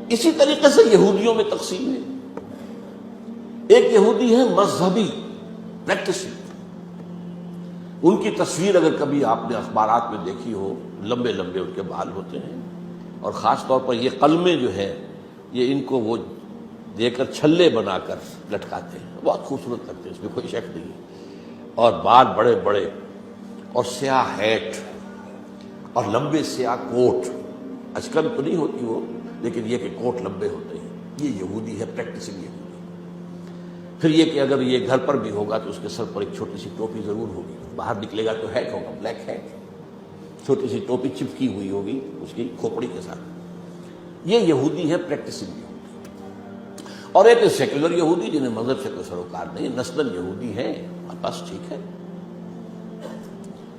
اسی طریقے سے یہودیوں میں تقسیم ہے. ایک یہودی ہے مذہبی پریکٹسنگ. ان کی تصویر اگر کبھی آپ نے اخبارات میں دیکھی ہو، لمبے لمبے ان کے بال ہوتے ہیں، اور خاص طور پر یہ قلمیں جو ہے یہ ان کو وہ دے کر چھلے بنا کر لٹکاتے ہیں، بہت خوبصورت لگتے ہیں، اس میں کوئی شک نہیں ہے. اور بال بڑے بڑے اور سیاہ ہیٹ اور لمبے سیاہ کوٹ. اچکن تو نہیں ہوتی وہ، لیکن یہ کہ کوٹ لمبے ہوتے ہیں. یہ یہودی ہے، پریکٹسنگ یہودی. پھر یہ کہ اگر یہ گھر پر بھی ہوگا تو اس کے سر پر ایک چھوٹی سی ٹوپی ضرور ہوگی، باہر نکلے گا تو ہیٹ ہوگا، بلیک ہیٹ، چھوٹی سی ٹوپی چپکی ہوئی ہوگی اس کی کھوپڑی کے ساتھ. یہ یہودی ہے، پریکٹسنگ یہودی. اور ایک سیکولر یہودی جنہیں مذہب سے کوئی سروکار نہیں، نسلاً یہودی ہیں، بس ٹھیک ہے.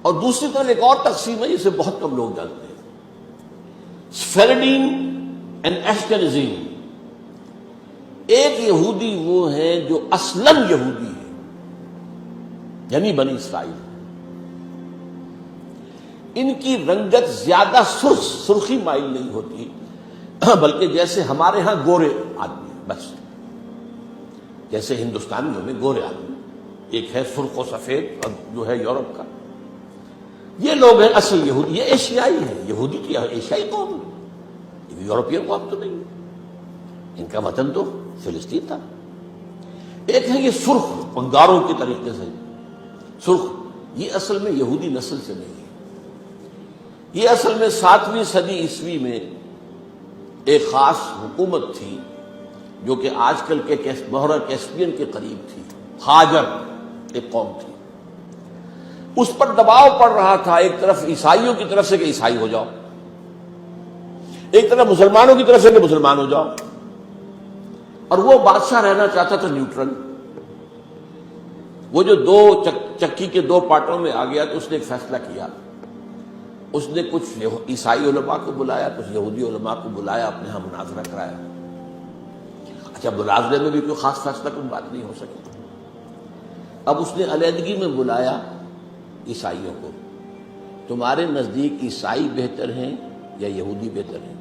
اور دوسری طرف ایک اور تقسیم ہے جسے بہت کم لوگ جانتے ہیں، سفیرڈین اینڈ ایشکنازیم. ایک یہودی وہ ہیں جو اصلاً یہودی ہے، یعنی بنی اسرائیل. ان کی رنگت زیادہ سرخی مائل نہیں ہوتی، بلکہ جیسے ہمارے ہاں گورے آدمی، بس جیسے ہندوستانیوں میں گورے آدمی، ایک ہے سرخ و سفید اور جو ہے یورپ کا. یہ لوگ ہیں اصل یہودی. یہ ایشیائی ہے. یہودی کی ایشیائی قوم ہے، یورپین قوم تو نہیں. ان کا وطن تو فلسطین تھا. ایک ہے یہ سرخ، انگاروں کے طریقے سے سرخ. یہ اصل میں یہودی نسل سے نہیں ہے. یہ اصل میں 7ویں صدی عیسوی میں ایک خاص حکومت تھی جو کہ آج کل کے بحیرہ کیسپیئن کے قریب تھی. ہاجر ایک قوم تھی. اس پر دباؤ پڑ رہا تھا، ایک طرف عیسائیوں کی طرف سے کہ عیسائی ہو جاؤ، ایک طرف مسلمانوں کی طرف سے کہ مسلمان ہو جاؤ. اور وہ بادشاہ رہنا چاہتا تھا نیوٹرل. وہ جو دو چکی کے دو پارٹوں میں آ گیا تو اس نے ایک فیصلہ کیا. اس نے کچھ عیسائی علماء کو بلایا، کچھ یہودی علماء کو بلایا، اپنے ہاں مناظرہ کرایا. اچھا، مناظرے میں بھی کوئی خاص فیصلہ کوئی بات نہیں ہو سکی. اب اس نے علیحدگی میں بلایا عیسائیوں کو. تمہارے نزدیک عیسائی بہتر ہیں یا یہودی بہتر ہیں؟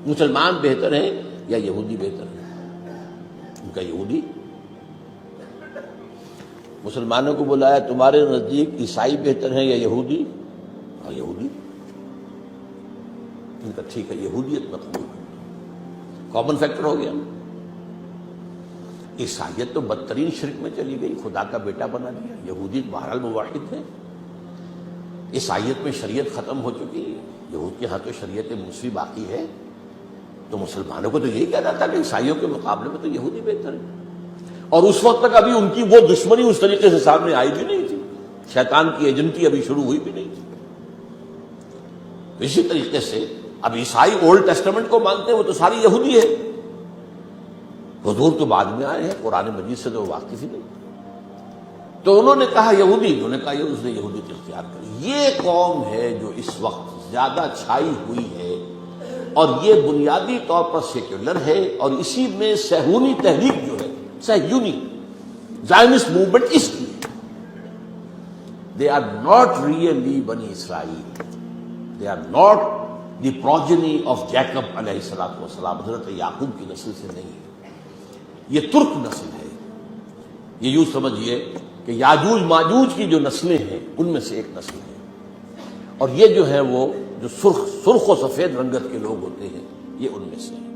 مسلمان بہتر ہیں یا یہودی بہتر ہیں؟ ان کا یہودی. مسلمانوں کو بلایا، تمہارے نزدیک عیسائی بہتر ہیں یا یہودی؟ اور یہودی. ان کا ٹھیک ہے، یہودیت مقبول. کامن فیکٹر ہو گیا. عیسائیت تو بدترین شرک میں چلی گئی، خدا کا بیٹا بنا دیا. یہودی بہرحال موحد ہے. عیسائیت میں شریعت ختم ہو چکی ہے، یہود کے ہاں تو شریعت موسوی باقی ہے. تو مسلمانوں کو تو یہی کہنا تھا کہ عیسائیوں کے مقابلے میں تو یہودی بہتر ہے. اور اس وقت تک ابھی ان کی وہ دشمنی اس طریقے سے سامنے آئی بھی نہیں تھی، شیطان کی ایجنٹی ابھی شروع ہوئی بھی نہیں تھی. اسی طریقے سے اب عیسائی اولڈ ٹیسٹمنٹ کو مانتے ہیں، وہ تو ساری یہودی ہے. حضور تو بعد میں آئے ہیں، قرآن مجید سے تو واقف ہی نہیں. تو انہوں نے کہا یہودی، انہوں نے کہا یہ اس نے یہودیت اختیار کری. یہ قوم ہے جو اس وقت زیادہ چھائی ہوئی ہے، اور یہ بنیادی طور پر سیکولر ہے. اور اسی میں صہیونی تحریک جو ہے، صہیونی زائنسٹ موومنٹ اس کی ہے. دے آر ناٹ ریئلی بنی اسرائیل. They are not the progeny of Jacob علیہ الصلوۃ والسلام. حضرت یعقوب کی نسل سے نہیں ہے. یہ ترک نسل ہے. یہ یوں سمجھیے کہ یاجوج ماجوج کی جو نسلیں ہیں ان میں سے ایک نسل ہے. اور یہ جو ہے وہ جو سرخ و سفید رنگت کے لوگ ہوتے ہیں، یہ ان میں سے ہیں.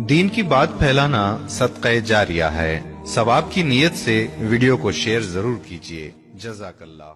دین کی بات پھیلانا صدقہ جاریہ ہے. ثواب کی نیت سے ویڈیو کو شیئر ضرور کیجیے. جزاک اللہ.